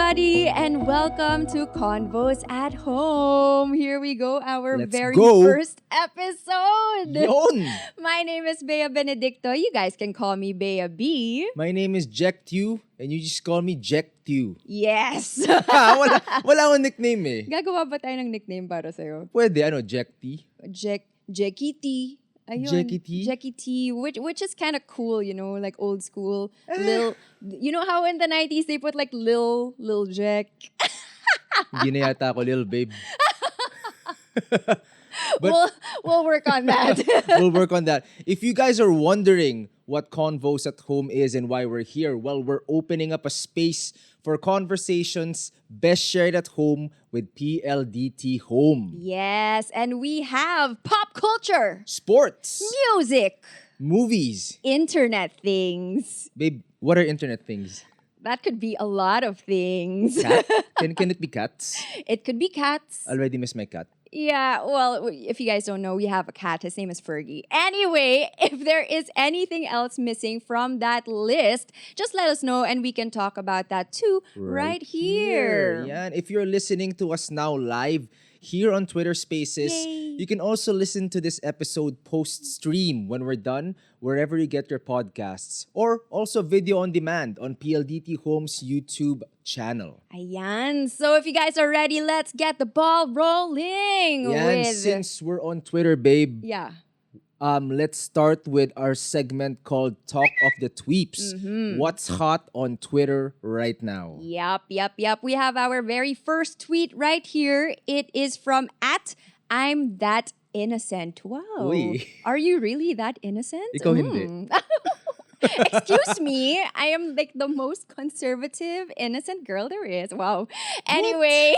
everybody, and welcome to CONVOS at Home. Here we go, our Let's very go. first episode. Yon! My name is Bea Benedicto. You guys can call me Bea B. My name is Jech and you just call me Jech. Yes! wala akong nickname eh. Gagawa ba tayo ng nickname para sa'yo? Pwede, Jech. Jeckie T. Ayun, Jeckie T? Jeckie T, which is kind of cool, like old school. Lil, you know how in the 90s they put like Lil Jech? Hindi na yata ako Lil Babe. We'll work on that. We'll work on that. If you guys are wondering what CONVOS at Home is and why we're here, well, we're opening up a space for conversations best shared at home with PLDT Home. Yes, and we have pop culture, Sports, music, movies, internet things. Babe, what are internet things? That could be a lot of things. Cat? Can it be cats? It could be cats. Already miss my cat. Yeah, well, if you guys don't know, we have a cat. His name is Fergie. Anyway, if there is anything else missing from that list, just let us know and we can talk about that too right here. Yeah, and if you're listening to us now live here on Twitter Spaces, Yay. you can also listen to this episode post-stream when we're done, wherever you get your podcasts. Or also video on demand on PLDT Home's YouTube channel. Ayan. So if you guys are ready, let's get the ball rolling. Yeah, since we're on Twitter, babe, Yeah. let's start with our segment called Talk of the Tweeps. What's hot on Twitter right now? Yup. We have our very first tweet right here. It is from @I'm that innocent. Wow. Uy. Are you really that innocent? Ikaw hindi. Excuse me, I am like the most conservative, innocent girl there is. Wow. Anyway,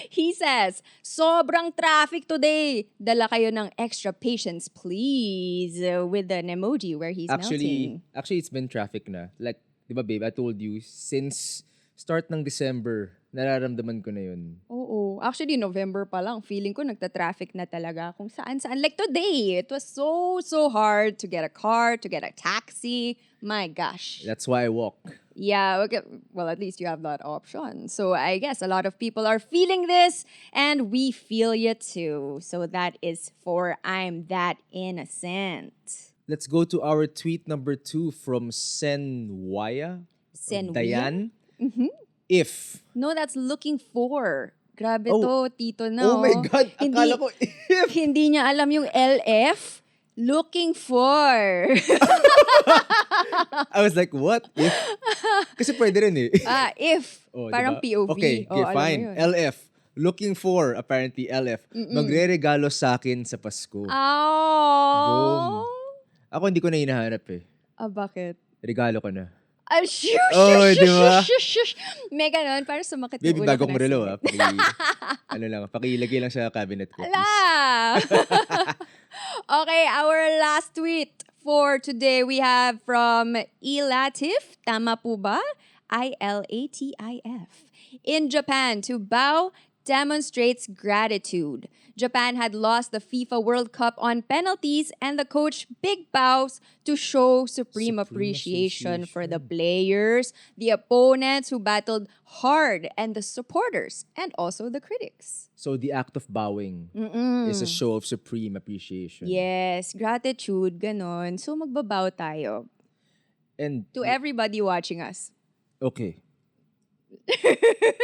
he says, sobrang traffic today. Dala kayo ng extra patience, please. With an emoji where he's melting. Actually, it's been traffic na. Like, di ba babe, I told you, since start ng December, nararamdaman ko na yun. Oo. Actually, November pa lang, feeling ko nagta-traffic na talaga kung saan-saan. Like today, it was so hard to get a car, to get a taxi. My gosh. That's why I walk. Yeah, okay. Well, at least you have that option. So I guess a lot of people are feeling this, and we feel you too. So that is for I'm That Innocent. Let's go to our tweet number 2 from Senwaya. Dayan. If. No, that's looking for. Grabe Oh. to, tito na. Oh my God, akala ko if. Hindi niya alam yung LF. Looking for. I was like, what? If? Kasi pwede rin eh. If. Oh, Parang diba? POV. Okay, Oh, alam mo fine. yun. LF. Looking for, apparently LF. Magre-regalo sa akin sa Pasko. Oh. Ako hindi ko na hinahanap eh. Bakit? Regalo ko na. Shush, Oh, shush, diba? shush. May ganon, para sumakit Baby, yung ulo bago ko kong ng relo singit. pakilagay lang sa cabinet ko. Ala! Please. Okay, our last tweet for today we have from Ilatif. Tama po ba? ILATIF. In Japan, to bow demonstrates gratitude. Japan had lost the FIFA World Cup on penalties and the coach big bows to show supreme appreciation for the players, the opponents who battled hard, and the supporters, and also the critics. So the act of bowing is a show of supreme appreciation. Yes, gratitude, ganon. So magbabaw tayo And to everybody watching us. okay.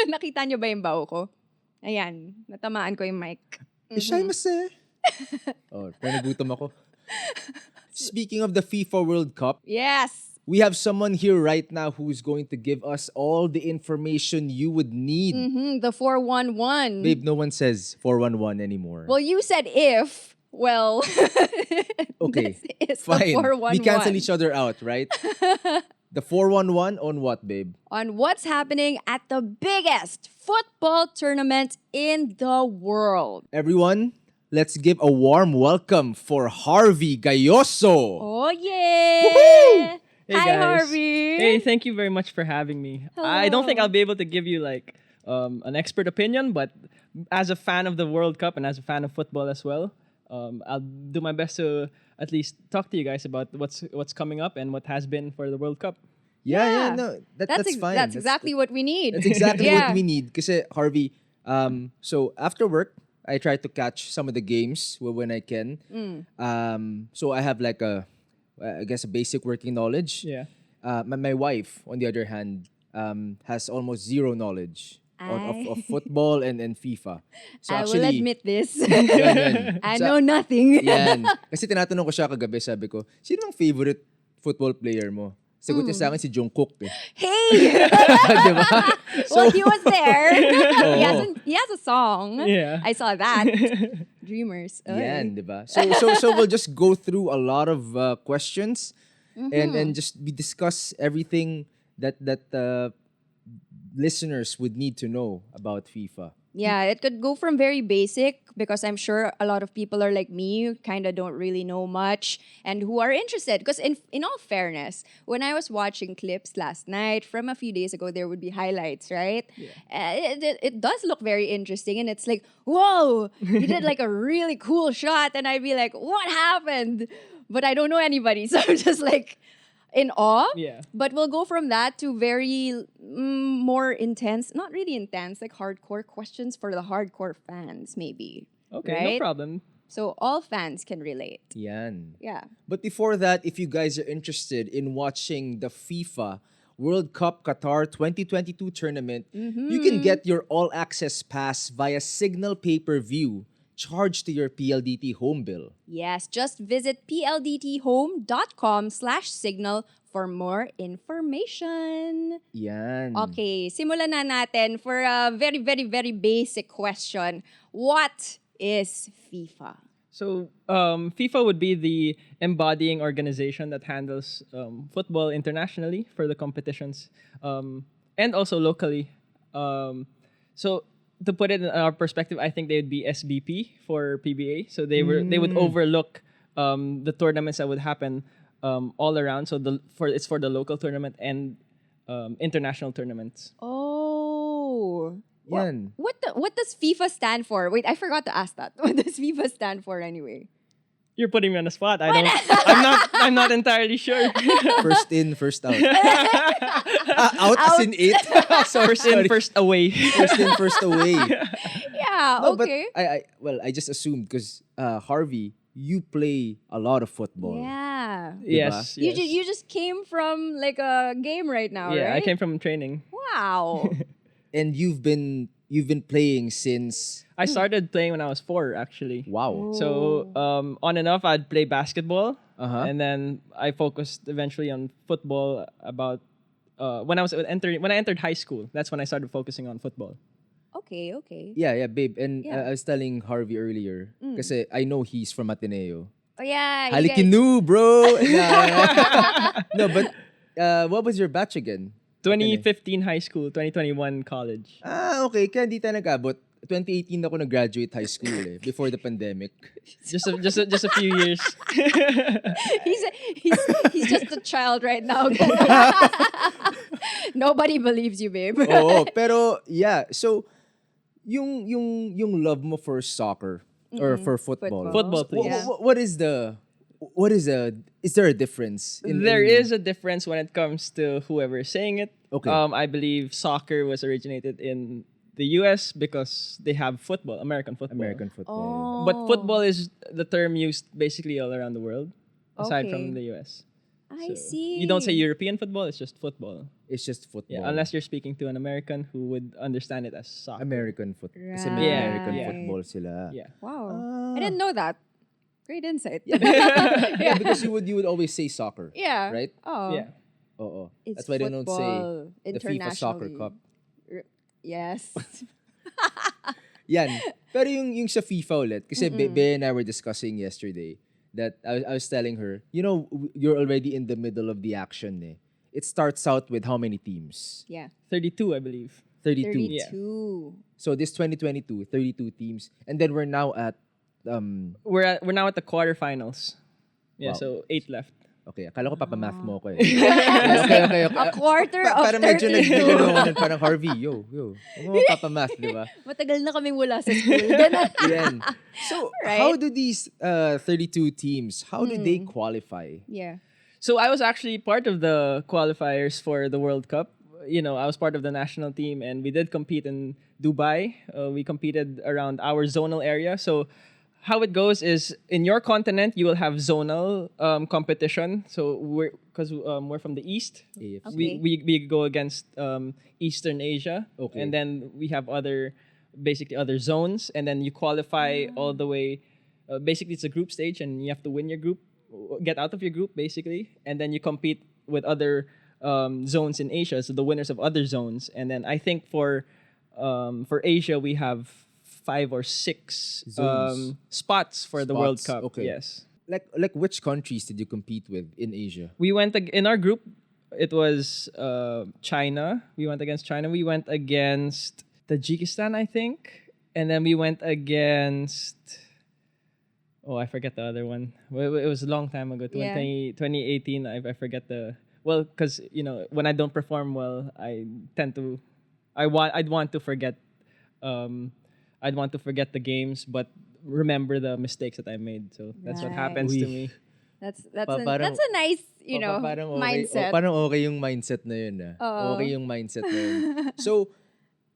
Nakita niyo ba yung baw ko? Ayan, natamaan ko yung mic. Ishaimase. Oh, pero nagutom ako. Speaking of the FIFA World Cup, Yes! we have someone here right now who's going to give us all the information you would need. The 411. Babe, no one says 411 anymore. Well, you said if. Well, Okay, this is fine. the 411. We cancel each other out, right? The 411 on what, babe? On what's happening at the biggest football tournament in the world. Everyone, let's give a warm welcome for Jarvey Gayoso. Oh, yeah! Woohoo! Hey, Hi, guys. Harvey! Hey, thank you very much for having me. I don't think I'll be able to give you like an expert opinion, but as a fan of the World Cup and as a fan of football as well, I'll do my best to at least talk to you guys about what's coming up and what has been for the World Cup. Yeah, no, that's fine. That's exactly what we need. That's exactly Yeah. what we need. Kasi Harvey, so after work, I try to catch some of the games when I can. So I have like I guess a basic working knowledge. Yeah. My wife, on the other hand, has almost zero knowledge of I- football and FIFA. So I will actually, admit this. yan. I So, know nothing. yan. Kasi tinatanong ko siya kagabi, sabi ko, sino ang favorite football player mo? Sagot niya sa akin si Jungkook eh. Hey! Di ba? Well, he was there. Oo. He has a song. Yeah. I saw that. Dreamers. Oy. Yan, di ba? So we'll just go through a lot of questions and just discuss everything that listeners would need to know about FIFA. Yeah, it could go from very basic because I'm sure a lot of people are like me, kind of don't really know much and who are interested. Because in all fairness, when I was watching clips last night from a few days ago, there would be highlights, right? It does look very interesting and it's like, whoa, you did like a really cool shot. And I'd be like, what happened? But I don't know anybody. So I'm just like in awe. Yeah. But we'll go from that to very more intense, not really intense, like hardcore questions for the hardcore fans, maybe. Okay, right? no problem. So all fans can relate. Yan. Yeah. But before that, if you guys are interested in watching the FIFA World Cup Qatar 2022 tournament, you can get your all-access pass via Cignal Pay-Per-View charged to your PLDT Home bill. Yes, just visit pldthome.com/signal for more information. Yan. Okay, simulan na natin for a very, very, very basic question. What is FIFA? So, FIFA would be the embodying organization that handles football internationally for the competitions and also locally. So, to put it in our perspective, I think they would be SBP for PBA. So they would overlook the tournaments that would happen all around. So it's for the local tournament and international tournaments. Oh. Yan. What does FIFA stand for? Wait, I forgot to ask that. What does FIFA stand for anyway? You're putting me on the spot. I'm not entirely sure. First in, first out. Out as in it. First in, first away. First in, first away. Yeah, No, okay. but I just assumed because Harvey, you play a lot of football. Yeah. Yes. You, yes. you just came from like a game right now, Yeah, right? I came from training. Wow. And you've been playing since I started playing when I was 4, actually. wow. So on and off, I'd play basketball, Uh-huh. and then I focused eventually on football. About when I entered high school, that's when I started focusing on football. Okay, okay. Yeah, babe. And Yeah. I was telling Harvey earlier kasi I know he's from Ateneo. Oh yeah. you guys- Halikinu, bro. No, but what was your batch again? 2015 high school, 2021 college. Okay. Kaya hindi tayo nag-abot. 2018 ako nag-graduate high school before the pandemic. Just a few years. he's just a child right now. Nobody believes you, babe. Oo, pero yeah. So yung love mo for soccer or for football. Football, please. Is there a difference? There is a difference when it comes to whoever is saying it. Okay. I believe soccer was originated in the US because they have football, American football. American football. Oh. But football is the term used basically all around the world, aside Okay. from the US. I So see. You don't say European football, it's just football. It's just football. Yeah, unless you're speaking to an American who would understand it as soccer. American football. Kasi Right. may Yeah, American yeah. football sila. Yeah. Wow. Ah. I didn't know that. Great insight. Yeah, because you would always say soccer. Yeah. Right? Oh. Yeah. Oo. It's That's why they don't say football the FIFA Soccer internationally. Cup. Yes. Yan. Pero yung sa FIFA ulit, kasi Bea and I were discussing yesterday that I was telling her, you're already in the middle of the action eh. It starts out with how many teams? Yeah. 32, I believe. 32. 32. So this 2022, 32 teams. And then we're now at, We're now at the quarterfinals. Yeah, Wow. so 8 left. okay, akala ko papamath mo ko eh. Okay. A quarter of Para medyo 32. nag parang Harvey, yo. Huwag mo papamath, di ba? Matagal na kaming wala sa school. Ganun. Yan. So, Right. how do these 32 teams, how do they qualify? Yeah. So I was actually part of the qualifiers for the World Cup. I was part of the national team, and we did compete in Dubai. We competed around our zonal area. So how it goes is in your continent you will have zonal competition. So we're from the east. AFC. Okay. We go against Eastern Asia, Okay. and then we have basically other zones, and then you qualify all the way. Basically, it's a group stage, and you have to win your group, get out of your group, basically, and then you compete with other zones in Asia, so the winners of other zones. And then I think for Asia, we have 5 or 6 Zones. spots for the World Spots, Cup. okay. Yes, Like which countries did you compete with in Asia? we went in our group. It was China. We went against China. We went against Tajikistan, I think, and then we went against. Oh, I forget the other one. It was a long time ago. Yeah. 2018. I forget the. Well, because when I don't perform well, I tend to. I'd want to forget. I'd want to forget the games, but remember the mistakes that I made. So that's what Right. happens to Uy. me. That's Parang- that's a nice, Parang okay, mindset. parang okay yung mindset na yun. Oo. Okay yung mindset na yun. So,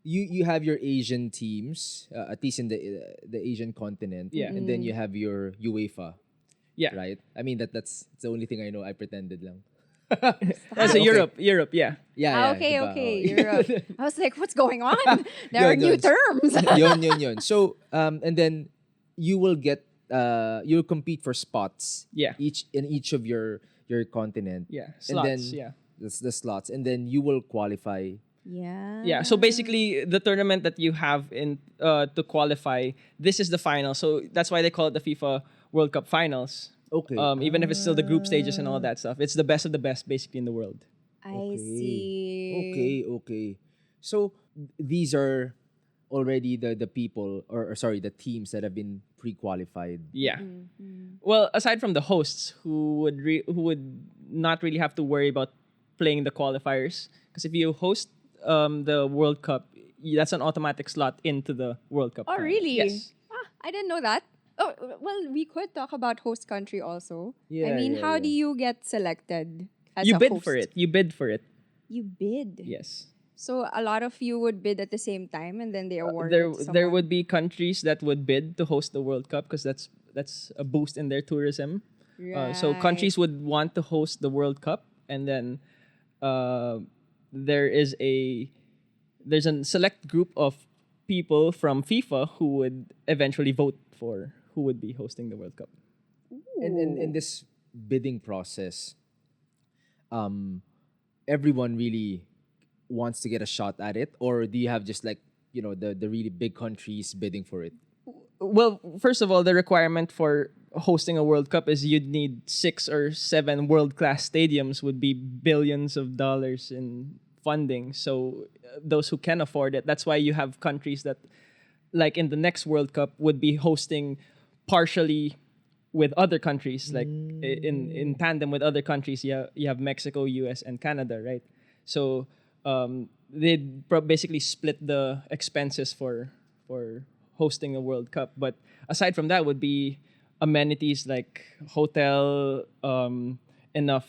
you have your Asian teams, at least in the Asian continent. Yeah. And then you have your UEFA, Yeah. right? I mean, that's the only thing I know. I pretended lang. That's Okay. Europe. Yeah. Yeah, Okay, diba? okay. Oh. Europe. I was like, what's going on? There are Yun, new yun. terms. Yun. So, and then you will get, you'll compete for spots. Yeah. In each of your continent. Yeah. And then Slots. Yeah. the slots, and then you will qualify. Yeah. Yeah. So basically, the tournament that you have in to qualify, this is the final. So that's why they call it the FIFA World Cup Finals. Okay. Even if it's still the group stages and all that stuff, it's the best of the best, basically, in the world. I see. Okay. So these are already the people, or sorry, the teams that have been pre-qualified. Yeah. Well, aside from the hosts who would not really have to worry about playing the qualifiers, because if you host the World Cup, that's an automatic slot into the World Cup. Oh, final. really? Yes. I didn't know that. Oh, well, we could talk about host country also. I Yeah, mean, yeah, how yeah. do you get selected as You a bid host? for it. You bid for it. You bid. Yes. So a lot of you would bid at the same time, and then they award There it to there someone. would be countries that would bid to host the World Cup because that's a boost in their tourism. So Right. countries would want to host the World Cup, and then there's a select group of people from FIFA who would eventually vote for who would be hosting the World Cup. And in this bidding process, everyone really wants to get a shot at it, or do you have just like the really big countries bidding for it? Well, first of all, the requirement for hosting a World Cup is you'd need 6 or 7 world-class stadiums, would be billions of dollars in funding. So those who can afford it, that's why you have countries that, like in the next World Cup, would be hosting partially with other countries, like in tandem with other countries. You have Mexico, US, and Canada, right? So they'd basically split the expenses for hosting a World Cup. But aside from that, would be amenities like hotel, enough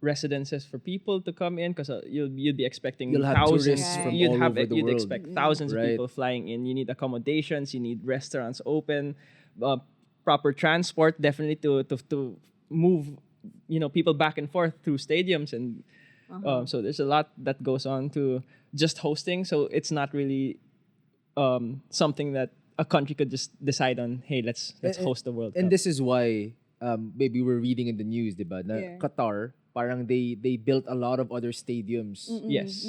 residences for people to come in, because you'd be expecting You'll have thousands. tourists from You'd all have over the you'd world. expect thousands of Right. people flying in. You need accommodations. You need restaurants open, proper transport, definitely to move people back and forth through stadiums, and so there's a lot that goes on to just hosting. So it's not really something that a country could just decide on. Hey, let's host the World And Cup. this is why maybe we're reading in the news, diba, na Yeah. Qatar, parang they built a lot of other stadiums Yes.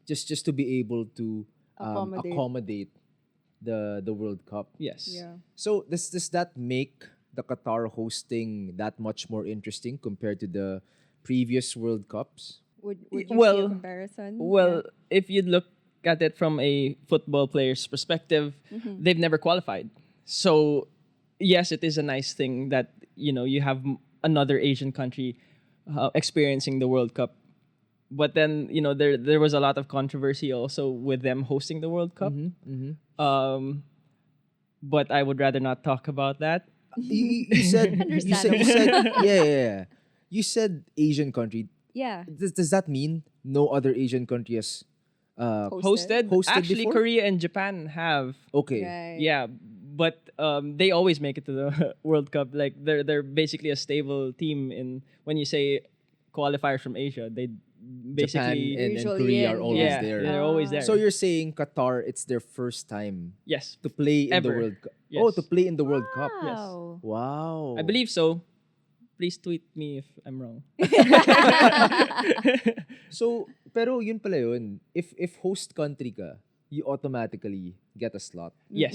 just to be able to Accommodate. accommodate the World Cup. Yes. Yeah. So does that make the Qatar hosting that much more interesting compared to the previous World Cups? Would you see Well- a comparison? Well, if you look at it from a football player's perspective, they've never qualified. So, yes, it is a nice thing that you have another Asian country experiencing the World Cup. But then there was a lot of controversy also with them hosting the World Cup. But I would rather not talk about that. You said Understandable. yeah. You said Asian country. Yeah. Does that mean no other Asian country has Hosted? Actually, before? Korea and Japan have. Okay. Right. Yeah, but they always make it to the World Cup. Like they're basically a stable team. In when you say qualifiers from Asia, they Japan basically and Usually Korea are in, always yeah, there. they're always there. So you're saying Qatar, it's their first time yes, to play in the Ever. World Cup. Yes. Oh, to play in the World Cup. Wow. Wow. I believe so. Please tweet me if I'm wrong. So, pero yun pala yun. If host country ka, you automatically get a slot. Yes.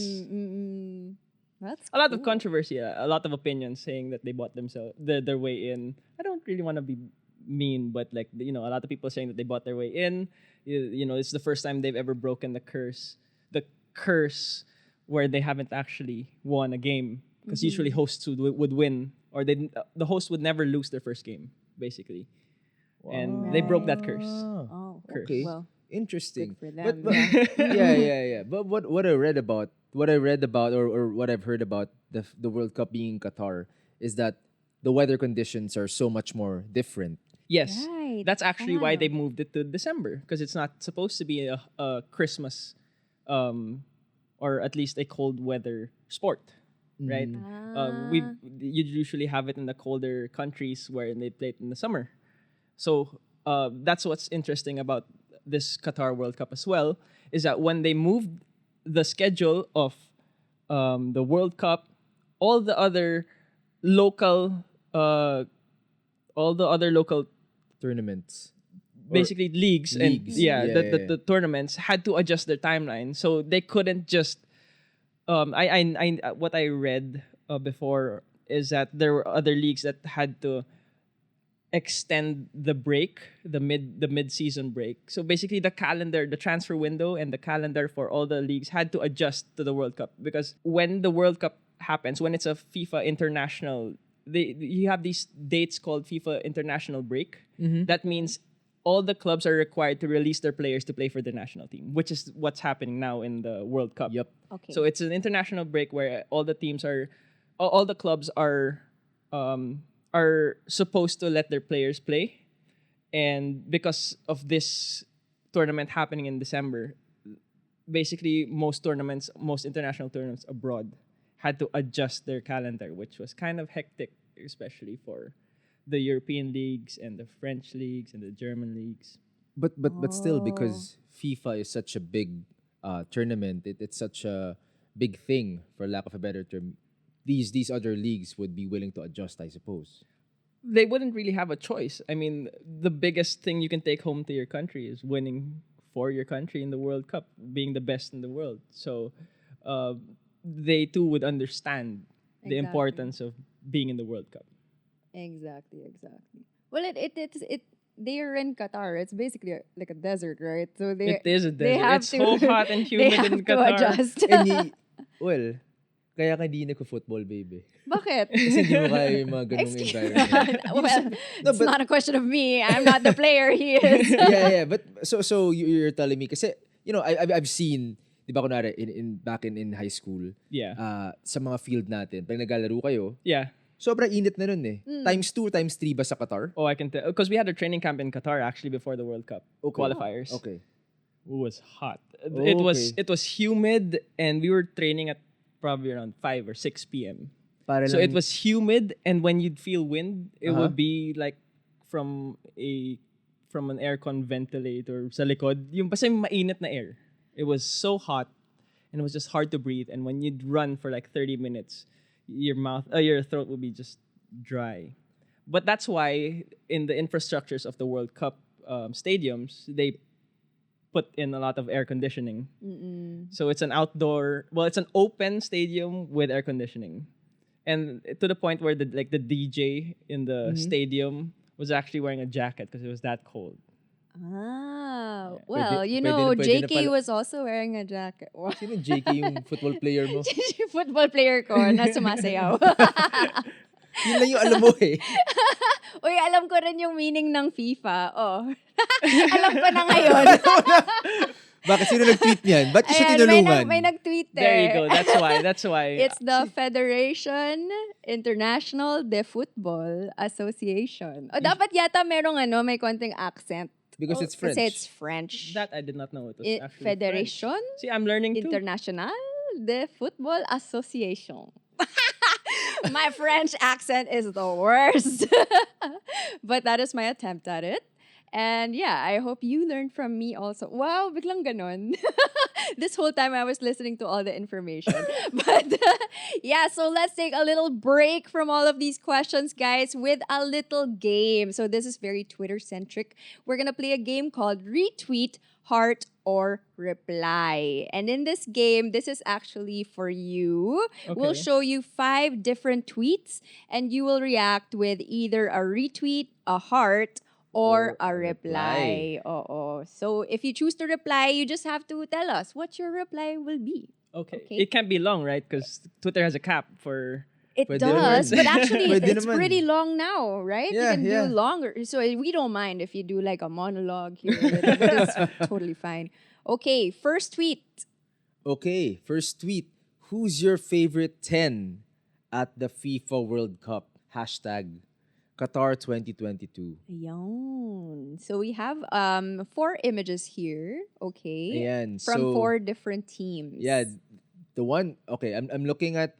That's A lot of cool. controversy, a lot of opinions saying that they bought themselves their way in. I don't really want to be mean, but like a lot of people saying that they bought their way in. It's the first time they've ever broken the curse where they haven't actually won a game, because usually hosts would win, or the host would never lose their first game basically, and they broke that curse. Oh, Curse. Okay. well, Interesting. good for them. But yeah. yeah. But what I read about, or what I've heard about the World Cup being in Qatar is that the weather conditions are so much more different. Yes, Right. that's actually why Wow. they moved it to December, because it's not supposed to be a Christmas, or at least a cold weather sport, right? We you usually have it in the colder countries where they play it in the summer. So that's what's interesting about this Qatar World Cup as well, is that when they moved the schedule of the World Cup, all the other local Tournaments. basically leagues and leagues. the tournaments had to adjust their timeline, so they couldn't just I what I read before is that there were other leagues that had to extend the break, the mid season break. So basically the transfer window and the calendar for all the leagues had to adjust to the World Cup, because when the World Cup happens, when it's a FIFA international, you have these dates called FIFA international break. That means all the clubs are required to release their players to play for the national team, which is what's happening now in the World Cup. Yep. Okay. So it's an international break where all the clubs are supposed to let their players play, and because of this tournament happening in December, basically most international tournaments abroad had to adjust their calendar, which was kind of hectic, especially for the European leagues and the French leagues and the German leagues. But still, because FIFA is such a big tournament, it's such a big thing, for lack of a better term. These other leagues would be willing to adjust, I suppose. They wouldn't really have a choice. I mean, the biggest thing you can take home to your country is winning for your country in the World Cup, being the best in the world. So they too would understand the Exactly. importance of being in the World Cup. Exactly. Well, they're in Qatar. It's basically like a desert, right? So It is a they desert. have It's to, so hot and they humid have in to Qatar. adjust. Well, kaya ka hindi nagko-football, baby. Bakit? Kasi hindi mo kaya yung mga ganung Excuse- environment. well, No, it's but- not a question of me. I'm not the player. He is. yeah. But so you're telling me, kasi I've seen, di ba kunwari back in high school, Yeah. sa mga field natin, pag naglalaro kayo, Yeah. sobrang init na nun eh. Times 2, times 3 ba sa Qatar? Oh, I can tell. Because we had a training camp in Qatar actually before the World Cup qualifiers. Okay. It was hot. Okay. It was humid, and we were training at probably around 5 or 6 p.m. Para So lang- it was humid, and when you'd feel wind, it Uh-huh. would be like from an aircon ventilator sa likod. Yung basta yung mainit na air. It was so hot, and it was just hard to breathe. And when you'd run for like 30 minutes, your throat would be just dry. But that's why in the infrastructures of the World Cup stadiums, they put in a lot of air conditioning. So it's an open stadium with air conditioning. And to the point where the DJ in the stadium was actually wearing a jacket because it was that cold. Ah, Pwede- well, pwede na JK pala- was also wearing a jacket. Sino JK yung football player mo? Football player ko na sumasayaw. Yun lang yung alam mo eh. Uy, alam ko rin yung meaning ng FIFA. Oh. Alam ko na ngayon. Bakit? Sino nag-tweet niyan? Ba't siya Ayan, tinulungan? may nag-tweet There you eh. go. That's why. It's the Federation International de Football Association. O dapat yata merong may konting accent. Because it's French. Kasi it's French. That I did not know it was actually Federation French. See, I'm learning too. International de Football Association. My French accent is the worst. But that is my attempt at it. And yeah, I hope you learned from me also. Wow, biglang ganon. This whole time I was listening to all the information. But yeah, so let's take a little break from all of these questions, guys, with a little game. So this is very Twitter-centric. We're going to play a game called Retweet, Heart, or Reply. And in this game, this is actually for you. We'll Okay. show you 5 different tweets, and you will react with either a retweet, a heart, or a reply. So if you choose to reply, you just have to tell us what your reply will be. Okay. Okay. It can't be long, right? Because Twitter has a cap for. It Pwede does, naman. but actually Pwede it's naman. pretty long now, right? Yeah, you can yeah. do longer. So we don't mind if you do like a monologue here. It's totally fine. Okay, first tweet. Okay, first tweet. Who's your favorite 10 at the FIFA World Cup? Hashtag Qatar 2022. Ayan. So we have 4 images here. Okay. Ayan, From so- 4 different teams. Yeah, the one. Okay, I'm looking at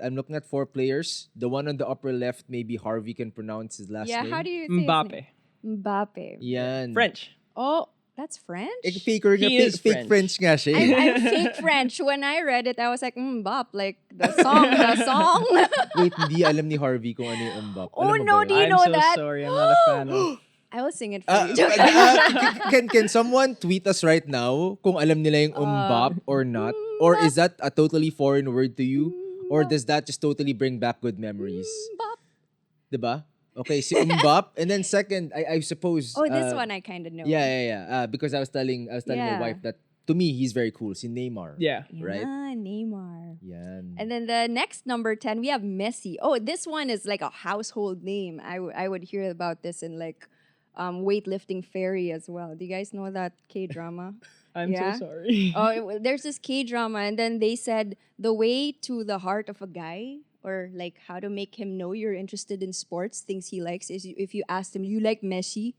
4 players. The one on the upper left, maybe Harvey can pronounce his last Yeah, name. how do you say his Mbappe. name? Mbappe. Yan. French. Oh, that's French? Faker nga, He is fake French nga siya. eh. I'm fake French. When I read it, I was like, Mbap, like the song. Wait, hindi alam ni Harvey kung ano yung umbap. Oh, Alam mo no, ba do yun? you I'm know so that? sorry. I'm not a fan of. I will sing it for Ah, you. can someone tweet us right now kung alam nila yung umbap or not? Or is that a totally foreign word to you? Or does that just totally bring back good memories? Mbap. Diba? Okay, si umbap. And then second, I suppose... Oh, this one I kind of know. Yeah. Because I was telling my Yeah. wife that to me, he's very cool. Si Neymar. Yeah. Right? Neymar. Yan. And then the next number 10, we have Messi. Oh, this one is like a household name. I would hear about this in like weightlifting fairy as well. Do you guys know that K-drama? I'm Yeah? so sorry. There's this K-drama, and then they said the way to the heart of a guy, or like how to make him know you're interested in sports, things he likes, is if you ask him, you like Messi?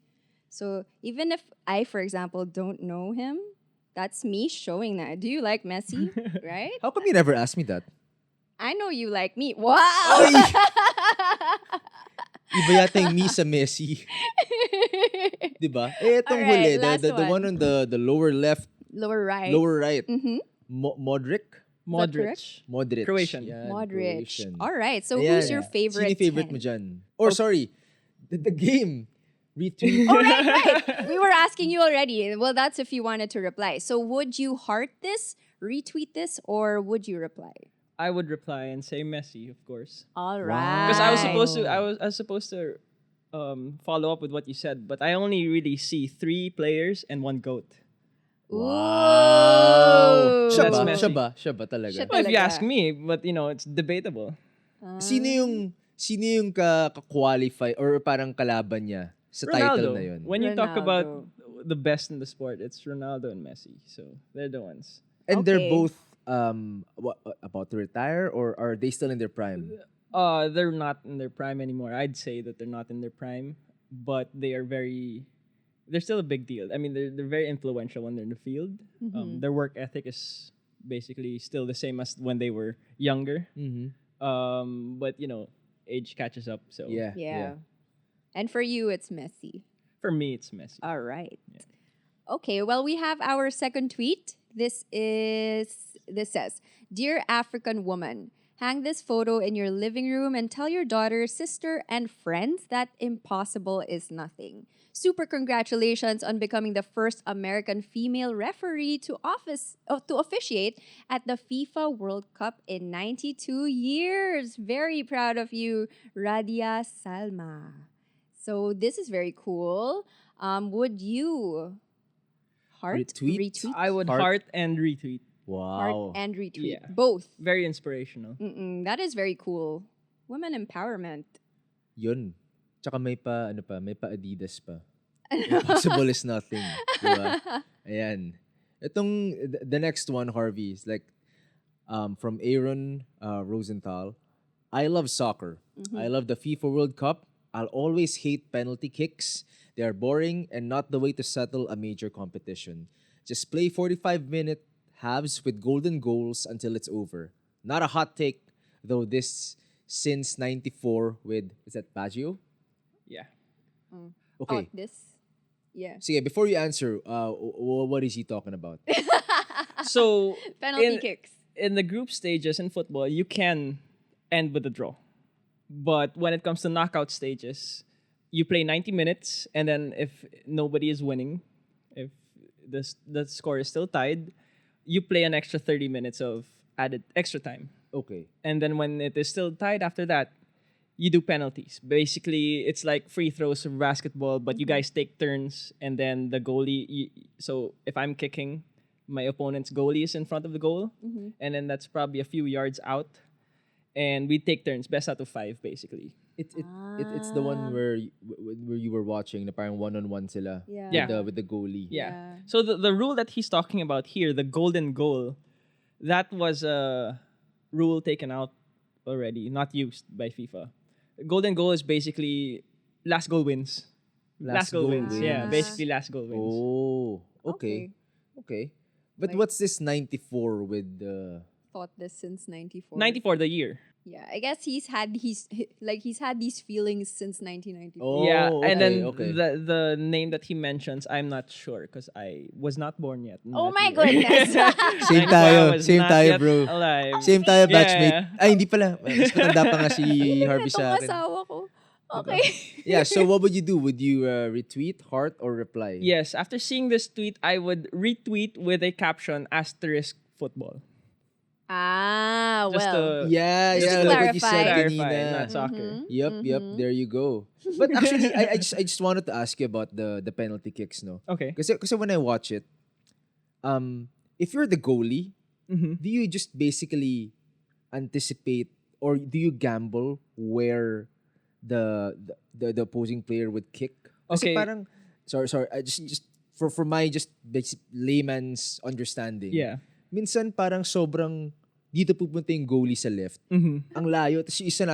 So even if I, for example, don't know him, that's me showing that. Do you like Messi? Right? How come you never asked me that? I know you like me. Wow! Iba yata yung me sa Messi. Diba? Eh, itong Alright, huli, last the one on the lower left, Lower right. lower right. Mm-hmm. Modric? Modric. Modric. Croatian. Yan, Modric. Croatian. All right. So Ayan. who's your favorite? Sino yung favorite 10? mo dyan? Or sorry, the game. Retweet. Oh, right. We were asking you already. Well, that's if you wanted to reply. So would you heart this, retweet this, or would you reply? I would reply and say Messi, of course. All right. Because I was supposed to follow up with what you said, but I only really see 3 players and 1 goat. Wow. Siya ba? That's Messi. Siya ba talaga? Siya Well, if you Talaga. ask me, but it's debatable. Sino yung ka-qualify or parang kalaban niya sa title Ronaldo. na yun? When you talk about Ronaldo. the best in the sport, it's Ronaldo and Messi. So they're the ones. And they're Okay. both about to retire, or are they still in their prime? They're not in their prime anymore. I'd say that they're not in their prime, but they're still a big deal. I mean, they're very influential when they're in the field. Their work ethic is basically still the same as when they were younger. Mm-hmm. But age catches up. So Yeah. And for you, it's Messi. for me, it's Messi. All right. Okay, well, we have our second tweet. This says, Dear African woman, hang this photo in your living room and tell your daughter, sister, and friends that impossible is nothing. Super congratulations on becoming the first American female referee to officiate at the FIFA World Cup in 92 years. Very proud of you, Radia Salma. So this is very cool. Would you Retweet? I would Heart. heart and retweet. Wow. heart and retweet? Yeah. Both. Very inspirational. That is very cool. Women empowerment. Yun. Tsaka may pa Adidas pa. Impossible is nothing. Diba? Ayan. The next one, Harvey, is like from Aaron Rosenthal. I love soccer. I love the FIFA World Cup. I'll always hate penalty kicks. They are boring and not the way to settle a major competition. Just play 45-minute halves with golden goals until it's over. Not a hot take, though this since 94 with, is that Baggio? Yeah. Okay. Out this. Yeah. So yeah, before you answer, what is he talking about? So Penalty kicks. in the group stages in football, you can end with a draw. But when it comes to knockout stages, you play 90 minutes, and then if nobody is winning, if the score is still tied, you play an extra 30 minutes of added extra time. Okay. And then when it is still tied after that, you do penalties. Basically, it's like free throws for basketball, but you guys take turns, and then the goalie. So if I'm kicking, my opponent's goalie is in front of the goal, and then that's probably a few yards out, and we take turns, best out of 5, basically. It's the one where where you were watching, na parang one-on-one sila Yeah. Yeah. with the goalie. Yeah. Yeah. So the rule that he's talking about here, the golden goal, that was a rule taken out already, not used by FIFA. Golden goal is basically last goal wins. Last goal wins. Yeah, wins. basically last goal wins. Oh, okay. But Like- what's this 94 with the... Thought this since 94. 94 the year. Yeah, I guess he's had these feelings since 1994. Oh, yeah, okay, and then okay. the name that he mentions, I'm not sure because I was not born yet. in Oh that my year. goodness. Same 94, I tayo, was same not tayo, yet bro. alive. Same tayo, Yeah. batchmate. Ay, hindi pala. Mas matanda pa nga si Harvey Itong sa akin. asawa ko. Okay. Yeah, so what would you do? Would you retweet, heart, or reply? Yes, after seeing this tweet, I would retweet with a caption asterisk football. Ah, Just well. to Yeah, Just yeah, to like what you said clarify. clarify, kanina. not soccer. Yep, there you go. But actually, I just wanted to ask you about the penalty kicks, no? Okay. Kasi when I watch it, if you're the goalie, do you just basically anticipate or do you gamble where the opposing player would kick? Kasi Okay. parang sorry, I just for my just basic layman's understanding. Yeah. Minsan parang sobrang dito pupunta yung goalie sa left. Ang layo, tapos yung isa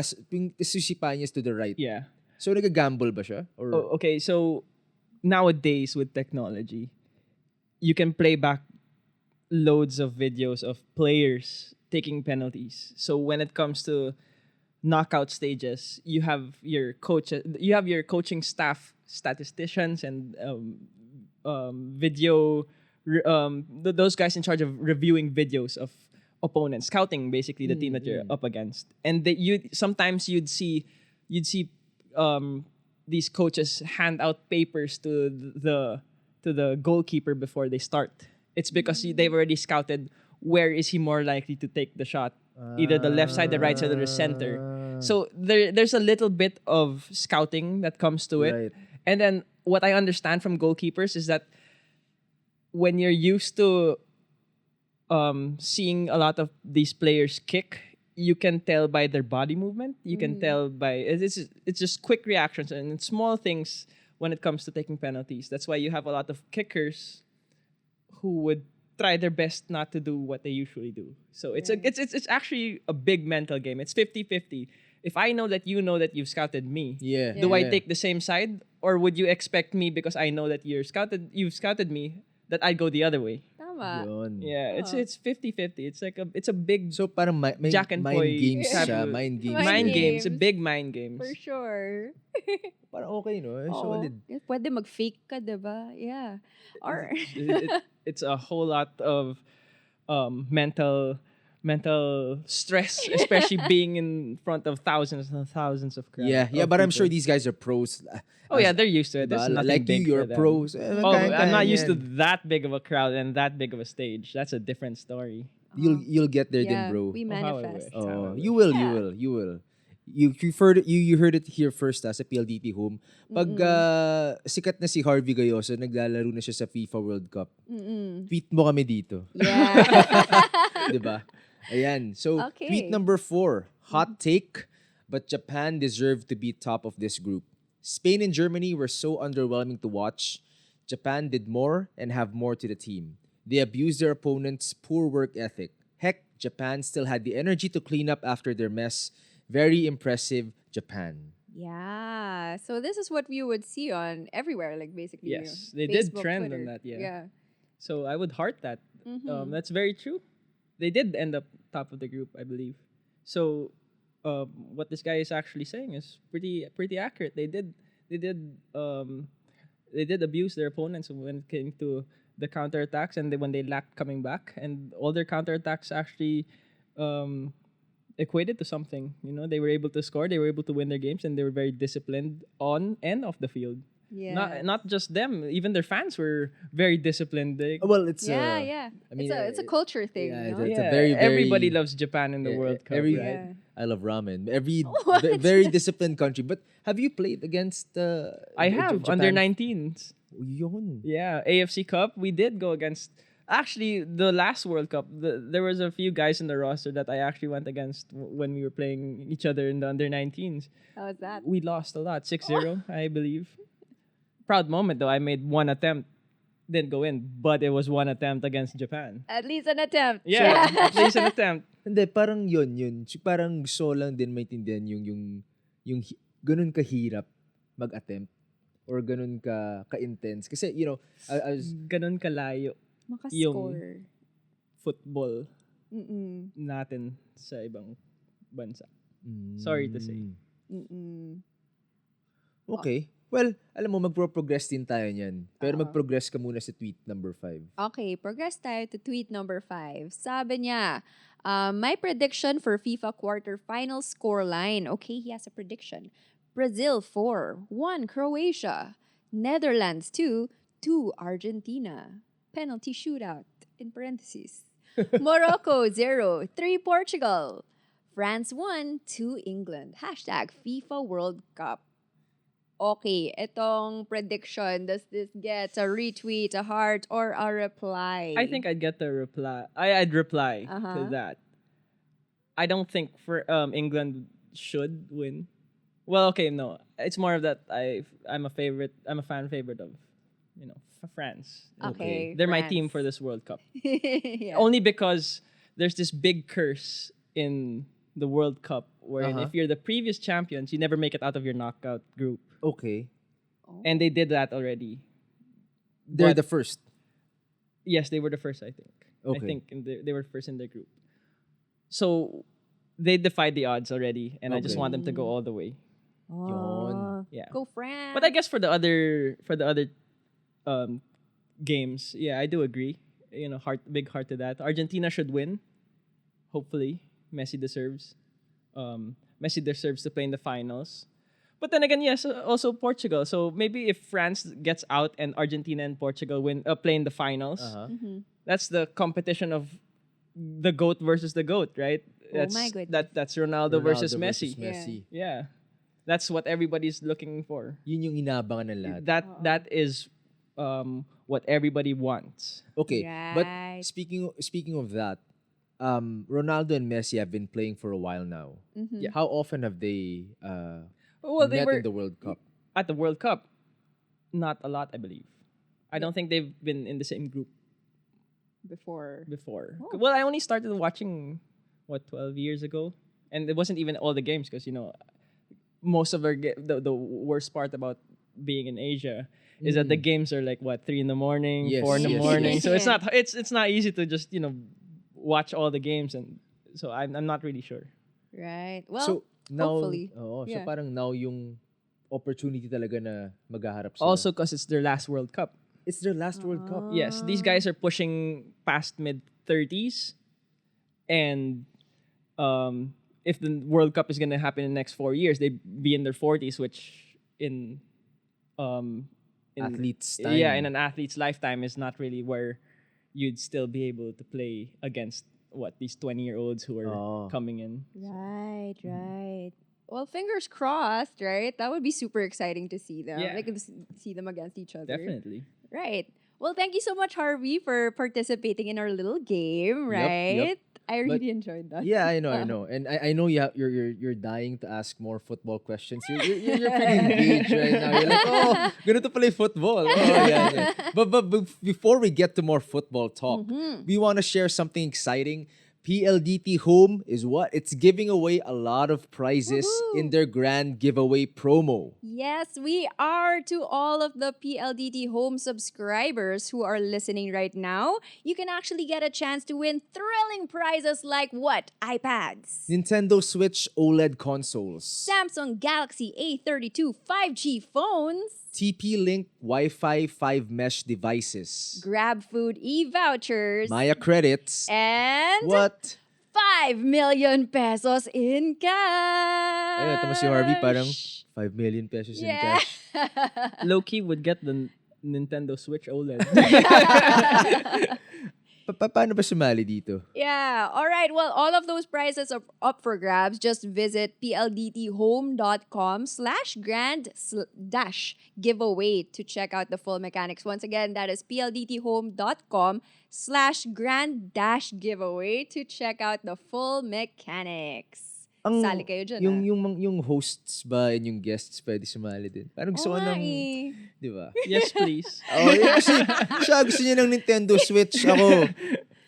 sisipain niya is to the right. Yeah. So nag-gamble ba siya? Or Okay, so nowadays with technology, you can play back loads of videos of players taking penalties. So when it comes to knockout stages, you have your coaching staff, statisticians, and those guys in charge of reviewing videos of opponents, scouting basically the team that you're up against. And sometimes you'd see these coaches hand out papers to the goalkeeper before they start. It's because they've already scouted where is he more likely to take the shot, either the left side, the right side, or the center. So there's a little bit of scouting that comes to it. Right. And then what I understand from goalkeepers is that when you're used to seeing a lot of these players kick, you can tell by their body movement. You can tell by it's just quick reactions and small things when it comes to taking penalties. That's why you have a lot of kickers who would try their best not to do what they usually do. So it's actually a big mental game. It's 50-50. If I know that you know that you've scouted me, yeah. do I yeah. take the same side, or would you expect me because I know that you've scouted me that I'd go the other way? Tama. Yun. Yeah, it's 50-50. It's a big So parang may Jack and mind Boy games type siya, of- mind games. Mind mind games, a games. big mind games. For sure. Parang okay, no? Oo. Solid. Pwede mag-fake ka, diba? Yeah. Or, It's a whole lot of mental stress, especially being in front of thousands and thousands of crowd. Yeah, of but I'm sure people. these guys are pros. Oh yeah, they're used to it. There's Diba? nothing Like big you, you're for them. pros. Oh, I'm not used to that big of a crowd and that big of a stage. That's a different story. You'll get there yeah, then, bro. we Oh, how I manifest. wish. Oh, Yeah. you will. Yeah. You heard it here first sa PLDT Home. Pag sikat na si Jarvey Gayoso, naglalaro na siya sa FIFA World Cup. Tweet mo kami dito. Yeah. 'Di ba? Ayan. So, Okay. tweet number 4. Hot take, but Japan deserved to be top of this group. Spain and Germany were so underwhelming to watch. Japan did more and have more to the team. They abused their opponent's poor work ethic. Heck, Japan still had the energy to clean up after their mess. Very impressive, Japan. Yeah. So this is what we would see on everywhere, like basically. Yes, they did Facebook, trend Twitter. on that, yeah. Yeah. So I would heart that. Mhm. That's very true. They did end up top of the group, I believe. So what this guy is actually saying is pretty accurate. They did abuse their opponents when it came to the counterattacks, and when they lacked coming back, and all their counterattacks actually um, equated to something. You know, they were able to score, they were able to win their games, and they were very disciplined on and off the field. Yeah. Not just them, even their fans were very disciplined. Well, it's Yeah, yeah. I mean, it's a culture thing, yeah, you know? it's a very, everybody very- loves Japan in the Yeah, World Cup, every- right? Yeah. I love ramen. Every What? very disciplined country. But have you played against I have Japan? under 19s. Yun. Yeah, AFC Cup. We did go against. Actually, the last World Cup, there was a few guys in the roster that I actually went against when we were playing each other in the under 19s. How was that? We lost a lot, 6-0, I believe. Proud moment though. I made one attempt, didn't go in, but it was one attempt against Japan. At least an attempt. Yeah, at least an attempt. Hindi, parang yun. Parang gusto lang din maintindihan ganun kahirap mag-attempt or ganun ka-intense. Kasi, I was, Ganon kalayo Makascore. football Mm-mm. natin sa ibang bansa. Sorry to say. Mm-mm. Okay. Well, alam mo, magpro-progress din tayo niyan. Pero mag-progress ka muna sa tweet number 5. Okay, progress tayo to tweet number 5. Sabi niya, my prediction for FIFA quarterfinal scoreline. Okay, he has a prediction. Brazil 4, 1 Croatia. Netherlands 2, 2 Argentina. Penalty shootout, in parentheses. Morocco 0, 3 Portugal. France 1, 2 England. Hashtag FIFA World Cup. Okay, itong prediction, does this get a retweet, a heart, or a reply? I think I'd get the reply. I'd reply to Uh-huh. that. I don't think for England should win. Well, okay, no. It's more of that I'm a fan favorite of, France. Okay, They're my team France. for this World Cup. Yeah. Only because there's this big curse in the World Cup wherein Uh-huh. if you're the previous champions, you never make it out of your knockout group. Okay. And they did that already. They're But- the first. Yes, they were the first, I think. Okay. I think they were first in their group. So they defied the odds already, and I just Okay. want them to go all the way. Oh, Yeah. go France. But I guess for the other games, yeah, I do agree. Big heart to that. Argentina should win. Hopefully, Messi deserves. Messi deserves to play in the finals. But then again, yes, also Portugal. So maybe if France gets out and Argentina and Portugal play in the finals, that's the competition of the GOAT versus the GOAT, right? That's, my goodness. That's Ronaldo versus Messi. Messi. Yeah. That's what everybody's looking for. Yun yung inaabangan ng lahat. That is what everybody wants. Okay, Right. but speaking of that, Ronaldo and Messi have been playing for a while now. Yeah. How often have they Well, they met were in the World Cup? at the World Cup. Not a lot, I believe. I don't think they've been in the same group before. before. Oh. Well, I only started watching 12 years ago, and it wasn't even all the games because most of the worst part about being in Asia is that the games are like 3 in the morning, Yes, 4 in the yes, morning. yes. So it's not easy to just watch all the games, and so I'm not really sure. Right. Well, So now, hopefully. so Yeah. parang now yung opportunity talaga na maghaharap sila. Also, because it's their last World Cup. it's their last World Cup. Yes, these guys are pushing past mid-30s, and if the World Cup is gonna happen in the next 4 years, they'd be in their 40s, which in Athletes' time. yeah, in an athlete's lifetime is not really where you'd still be able to play against these 20-year-olds who are Oh. coming in. Right, right. Well, fingers crossed, right? That would be super exciting to see them. Yeah. Like to see them against each other. Definitely. Right. Well, thank you so much, Harvey, for participating in our little game, Yep, right? yep. I really enjoyed that. Yeah, I know. And I know you're dying to ask more football questions. You're pretty engaged right now. You're like, oh, ganito pala yung football. Oh, yeah. But before we get to more football talk, we want to share something exciting. PLDT Home is what? It's giving away a lot of prizes in their grand giveaway promo. Yes, we are. To all of the PLDT Home subscribers who are listening right now, you can actually get a chance to win thrilling prizes like what? iPads, Nintendo Switch OLED consoles, Samsung Galaxy A32 5G phones, TP-Link Wi-Fi 5 mesh devices, Grab Food e-vouchers, Maya credits, and what? 5 million pesos in cash. Ayun, tama si Harvey parang 5 million pesos in Yeah. cash. Loki would get the Nintendo Switch OLED. Paano ba sumali dito? Yeah. All right. Well, all of those prizes are up for grabs. Just visit pldthome.com/grand-giveaway to check out the full mechanics. Once again, that is pldthome.com/grand-giveaway to check out the full mechanics. Sali kayo dyan, yung hosts ba and yung guests pwede sumali din. Parang gusto ko ng, di ba? Yes, please. Oh, yeah, kasi siya gusto niya ng Nintendo Switch.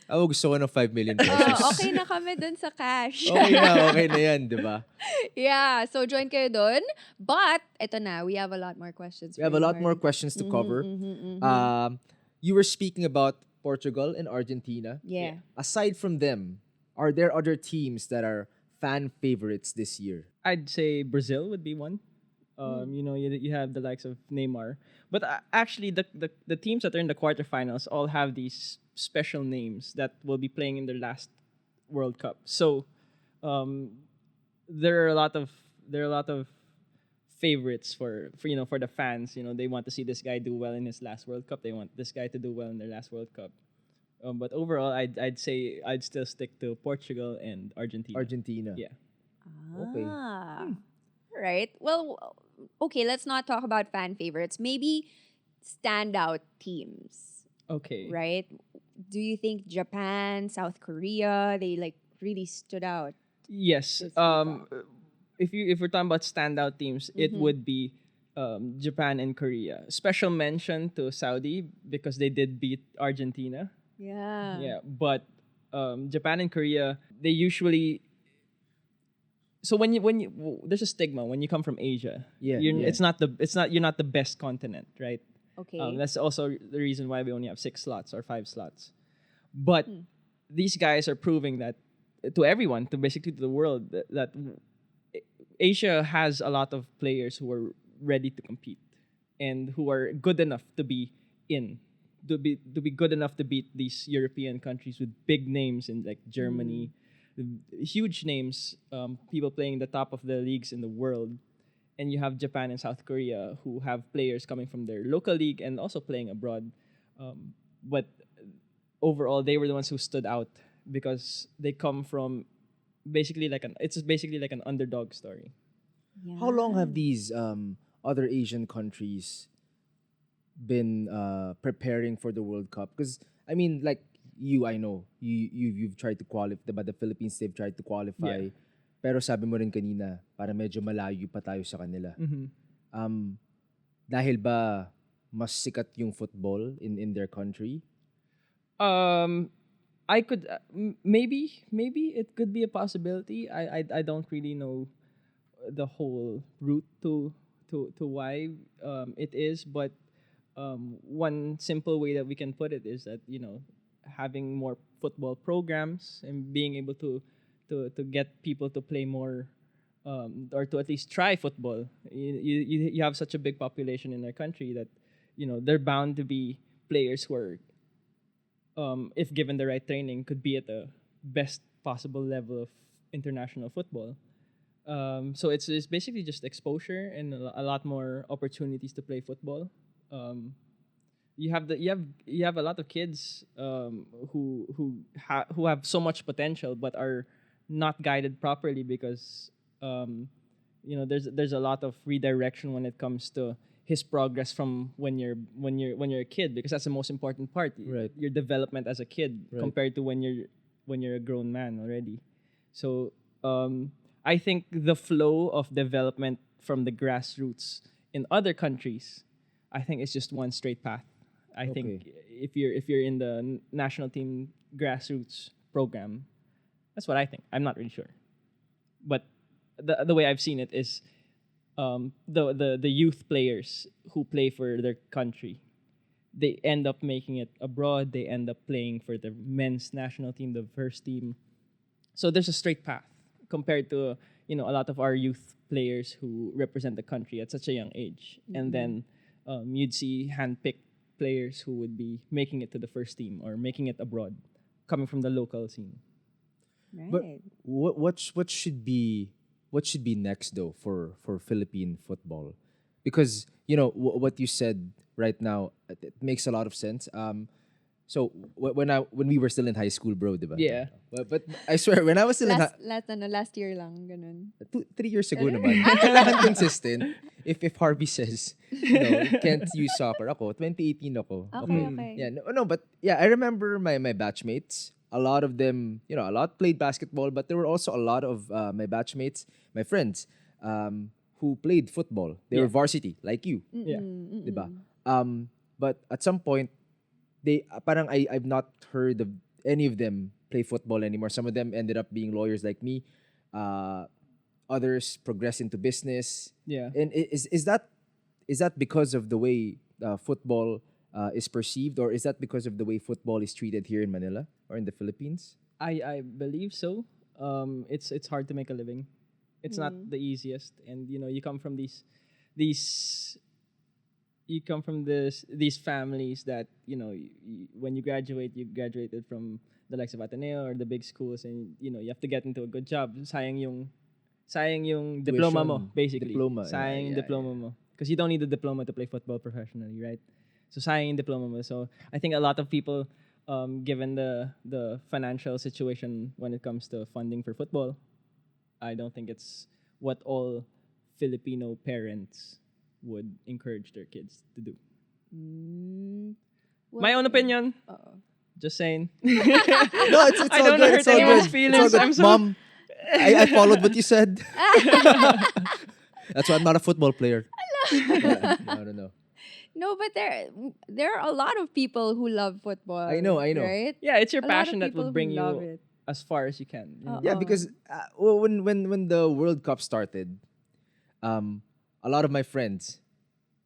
Ako gusto ko ng 5 million pesos. Okay na kami dun sa cash. Okay na yan, di ba? Yeah, so join kayo dun. But, eto na, we have a lot more questions. We have a lot more questions to cover. You were speaking about Portugal and Argentina. Yeah. Aside from them, are there other teams that are fan favorites this year? I'd say Brazil would be one. You have the likes of Neymar, but actually the teams that are in the quarterfinals all have these special names that will be playing in their last World Cup. So there are a lot of favorites for the fans. They want to see this guy do well in his last World Cup. They want this guy to do well in their last World Cup. But overall, I'd say I'd still stick to Portugal and Argentina. Yeah. Okay. Right. Well, okay, let's not talk about fan favorites. Maybe standout teams. Okay. Right? Do you think Japan, South Korea, they like really stood out? Yes. If we're talking about standout teams, it would be Japan and Korea. Special mention to Saudi because they did beat Argentina. Yeah. Yeah, but Japan and Korea, they usually. So when you there's a stigma when you come from Asia. Yeah, you're, yeah. you're not the best continent, right? Okay. That's also the reason why we only have 6 slots or 5 slots. But these guys are proving that to everyone, to basically to the world, that Asia has a lot of players who are ready to compete and who are good enough to be in. To be good enough to beat these European countries with big names in like Germany, huge names, people playing the top of the leagues in the world, and you have Japan and South Korea who have players coming from their local league and also playing abroad. But overall, they were the ones who stood out because they come from basically like an underdog story. Yeah. How long have these other Asian countries been preparing for the World Cup? Because I mean, like I know you've tried to qualify, but the Philippines, they've tried to qualify. Yeah. Pero sabi mo rin kanina, para medyo malayo pa tayo sa kanila. Dahil ba mas sikat yung football in their country? I could maybe it could be a possibility. I don't really know the whole route to why it is, but one simple way that we can put it is that having more football programs and being able to get people to play more or to at least try football. You have such a big population in our country that they're bound to be players who are if given the right training could be at the best possible level of international football. So it's basically just exposure and a lot more opportunities to play football. You have a lot of kids who have so much potential but are not guided properly because there's a lot of redirection when it comes to his progress from when you're a kid, because that's the most important part. Right. Your development as a kid Right. compared to when you're when you're a grown man already. So I think the flow of development from the grassroots in other countries, I think it's just one straight path. I think if you're in the national team grassroots program, that's what I think. I'm not really sure, but the way I've seen it is the youth players who play for their country, they end up making it abroad. They end up playing for the men's national team, the first team. So there's a straight path compared to a lot of our youth players who represent the country at such a young age, and then you'd see handpicked players who would be making it to the first team or making it abroad, coming from the local scene. Right. But what should be next though for Philippine football? Because what you said right now, it makes a lot of sense. So when we were still in high school, bro, diba? Yeah. But I swear when I was still in last year lang ganun. 3 years ago naman. Kailangan consistent. If Harvey says, can't use soccer, ako 2018 ako. Okay. Yeah, no, but yeah, I remember my batchmates. A lot of them, a lot played basketball, but there were also a lot of my batchmates, my friends, who played football. They were varsity, like you. Yeah. Diba? But at some point, I've not heard of any of them play football anymore. Some of them ended up being lawyers like me. Others progressed into business. Yeah. And is that because of the way football is perceived, or is that because of the way football is treated here in Manila or in the Philippines? I believe so. It's hard to make a living. It's not the easiest, and you come from these these families that when you graduated from the likes of Ateneo or the big schools, and you have to get into a good job. Sayang yung diploma mo, basically. Diploma. Sayang yung diploma mo, because you don't need a diploma to play football professionally, right? So sayang yung diploma mo. So I think a lot of people, given the financial situation when it comes to funding for football, I don't think it's what all Filipino parents would encourage their kids to do. My own opinion. Just saying. No, it's I all don't good. hurt It's all anyone's good. feelings. It's all good. I'm so- Mom, I followed what you said. That's why I'm not a football player. Yeah, I don't know. No, but there are a lot of people who love football. I know. Right? Yeah, it's your A lot of passion that people will who bring love you it. as far as you can. Yeah, because when the World Cup started, a lot of my friends,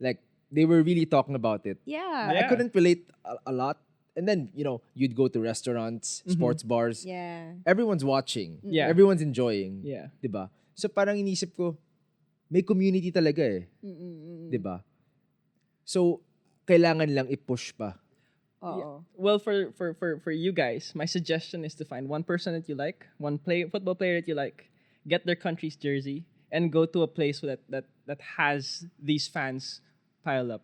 like, they were really talking about it. Yeah. Yeah. I couldn't relate a lot. And then, you'd go to restaurants, sports bars. Yeah. Everyone's watching. Yeah. Everyone's enjoying. Yeah. Diba? So parang inisip ko, may community talaga eh. Diba? So, kailangan lang i-push pa. Oo. Well, for you guys, my suggestion is to find one person that you like, football player that you like, get their country's jersey, and go to a place that has these fans pile up.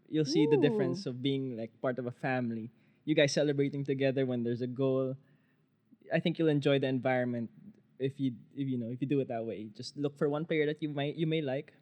You'll see the difference of being like part of a family. You guys celebrating together when there's a goal. I think you'll enjoy the environment if you do it that way. Just look for one player that you may like,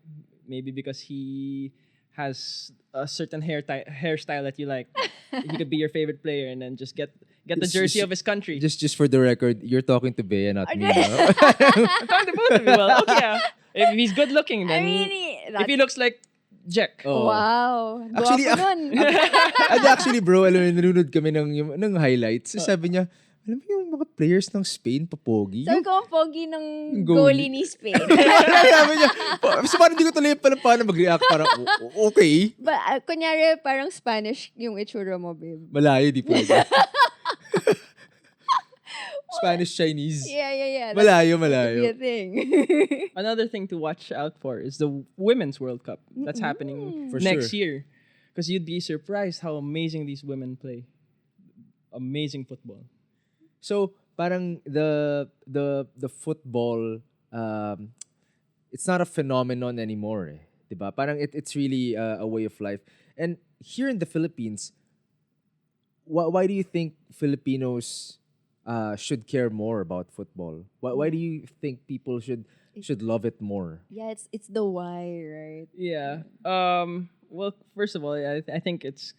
maybe because he has a certain hairstyle that you like. He could be your favorite player, and then just get the jersey of his country. Just for the record, you're talking to Bea, not me. I'm talking to both of you. Well, okay, yeah. If he's good looking, then if he looks like Jech. Oh. Wow. Actually, Guwapo nun. And actually, bro, alam mo, nanonood kami ng highlights. So sabi niya, alam mo yung mga players ng Spain, papogi. Sabi ko, ang pogi ng Yung goalie goalie. ni Spain. Sabi niya, so parang hindi ko tuloy paano mag-react. Parang, okay. Kunyari, parang Spanish yung itsura mo, babe. Malayo, di pwede. Spanish, Chinese. Yeah. Malayo. That'd be a thing. Another thing to watch out for is the Women's World Cup that's happening For next sure. year. Because you'd be surprised how amazing these women play. Amazing football. So, parang the football, it's not a phenomenon anymore. Eh. Diba? Parang it's really a way of life. And here in the Philippines, why do you think Filipinos should care more about football? Why do you think people should love it more? Yeah, it's the why, right? Yeah. Well, first of all, I think it's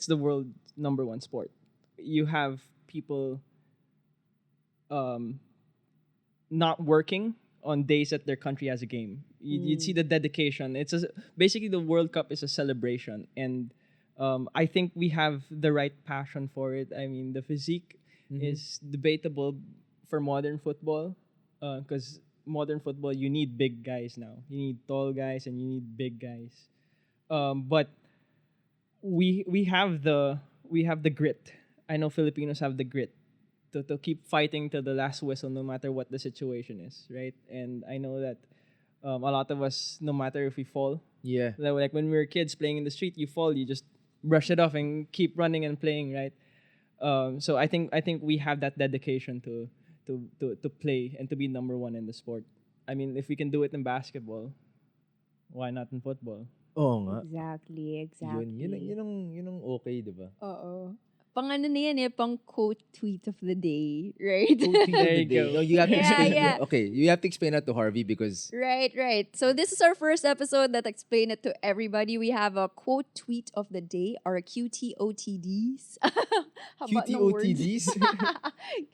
the world's #1 sport. You have people um, not working on days that their country has a game. You'd see the dedication. Basically the World Cup is a celebration, and I think we have the right passion for it. I mean, the physique is debatable for modern football, because modern football you need big guys now. You need tall guys and you need big guys. But we have the grit. I know Filipinos have the grit to keep fighting to the last whistle no matter what the situation is, right? And I know that a lot of us, no matter if we fall, Yeah. like when we were kids playing in the street, you fall, you just brush it off and keep running and playing, right? So I think we have that dedication to play and to be number one in the sport. I mean, if we can do it in basketball, why not in football? Oo nga. Exactly. Yun ang okay, di ba? Oo. Pang ano na yan pang quote tweet of the day, right? There you go. No, you have to Yeah, explain. yeah. Okay, you have to explain that to Harvey because Right. So this is our first episode that explain it to everybody. We have a quote tweet of the day or a QTOTDs. Haba ng words. QTOTDs.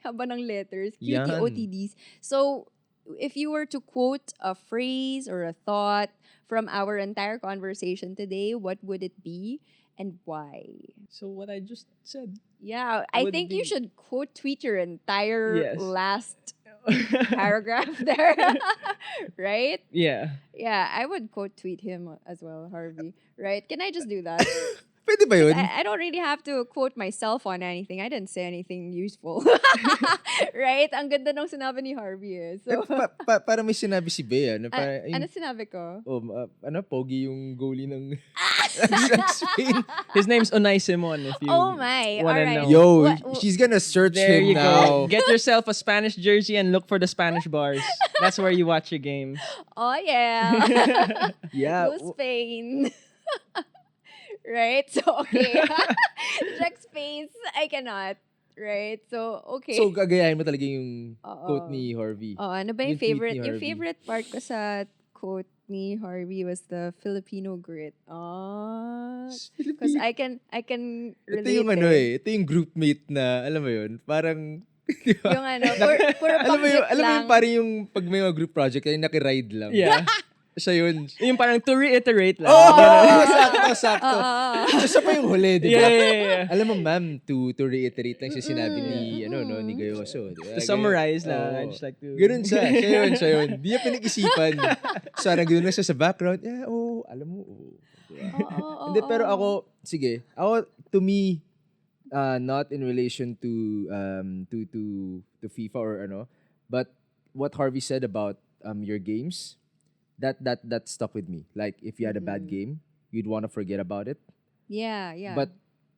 Haba ng letters. Yan. QTOTDs. So if you were to quote a phrase or a thought from our entire conversation today, what would it be and why? So what I just said. Yeah, I Would think you be- should quote tweet your entire Yes. last paragraph there. Right? Yeah. Yeah, I would quote tweet him as well, Harvey. Right? Can I just do that? Pwede ba yun? I don't really have to quote myself on anything. I didn't say anything useful. Right? Ang ganda nung sinabi ni Harvey So, Para may sinabi si Bea na para, ano sinabi ko? pogi yung goalie ng ng Spain. His name's Unai Simon, if you Oh my, wanna alright. know. Yo, What- she's gonna search There him you now. go. Get yourself a Spanish jersey and look for the Spanish bars. That's where you watch your games. Oh, yeah. Yeah. Go Spain. Right? So, okay. Jack's face, I cannot. Right? So, okay. So, gagayahin mo talaga yung Oo. quote ni Harvey. Oh, ano ba yung Yung tweet favorite? ni Yung Harvey. favorite part ko sa quote ni Harvey was the Filipino grit. Because I can Ito relate yung ito yung groupmate na, alam mo yun, parang, di ba? Yung ano, puro alam mo yun, pang-hit alam mo lang. yung parang yung pag may mga group project, yung nakiride lang. Yeah. Siya yun. Yung parang to reiterate lang. Sakto. Siya pa yung huli, di ba? Yeah. Alam mo, ma'am, to reiterate lang siya sinabi ni, ni Gayoso. Di ba? To summarize Oo. lang, I just like to... Ganun siya. Siya yun. Di niya pinag-isipan. Sana ganun lang siya sa background. Alam mo. Diba? Hindi, pero ako, sige. To me, not in relation to FIFA or but what Harvey said about your games, that stuck with me. Like, if you had a bad game, you'd want to forget about it. Yeah. But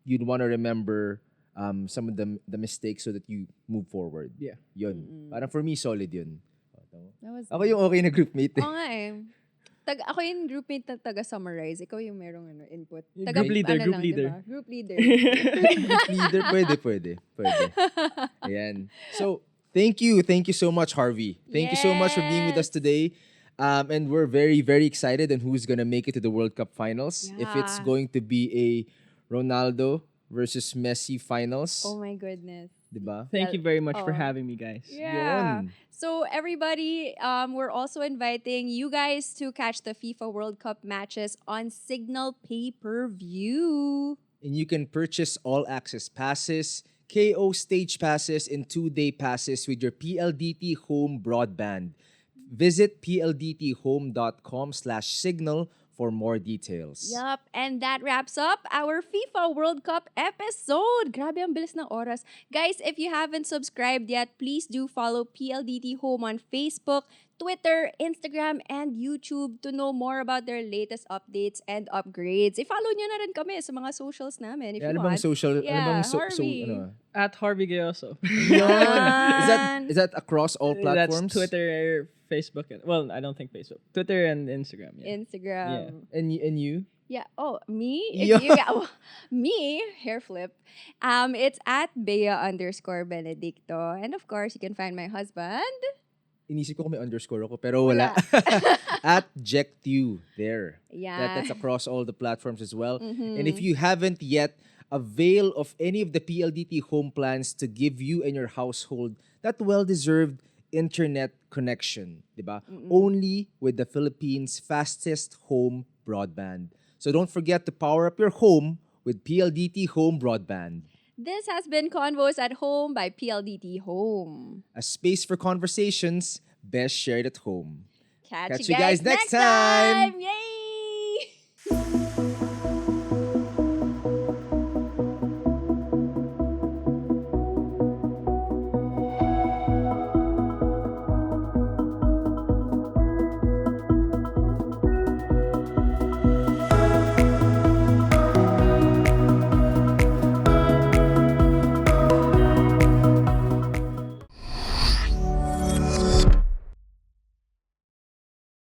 you'd want to remember some of the mistakes so that you move forward. Yeah. Yun. Parang for me, solid yun. That was Ako yung okay na groupmate eh. Oo nga ako yung groupmate na taga-summarize. Ikaw yung merong input. Group leader, ano group lang, leader. diba? Group leader. Group leader, pwede. Ayan. So, thank you so much, Harvey. Thank you so much for being with us Yes. today. And we're very, very excited on who's gonna make it to the World Cup finals. If it's Yeah. going to be a Ronaldo versus Messi finals, Oh my goodness. diba? Thank you very much for Oh. having me, guys. Yeah. Yun. So everybody, we're also inviting you guys to catch the FIFA World Cup matches on Cignal Pay-Per-View. And you can purchase all access passes, KO stage passes, and 2-day passes with your PLDT Home broadband. Visit pldthome.com/signal for more details. Yup, and that wraps up our FIFA World Cup episode. Grabe ang bilis ng oras. Guys, if you haven't subscribed yet, please do follow PLDT Home on Facebook, Twitter, Instagram, and YouTube to know more about their latest updates and upgrades. I-follow nyo na rin kami sa mga socials namin if Ano you bang want. social, Yeah, Harvey. At Jarvey Gayoso. Is that across all platforms? That's Twitter, Facebook. Well, I don't think Facebook. Twitter and Instagram. Yeah. Instagram. And you? Yeah. Oh, me? Yeah. Me, hair flip. It's at Bea_Benedicto. And of course, you can find my husband. Inisip ko kung may underscore ako, pero wala. At Jech there. Yeah. That's across all the platforms as well. And if you haven't yet avail of any of the PLDT home plans to give you and your household that well-deserved internet connection, diba? Only with the Philippines' fastest home broadband. So don't forget to power up your home with PLDT Home Broadband. This has been Convos at Home by PLDT Home. A space for conversations best shared at home. Catch Catch you guys next time! Yay!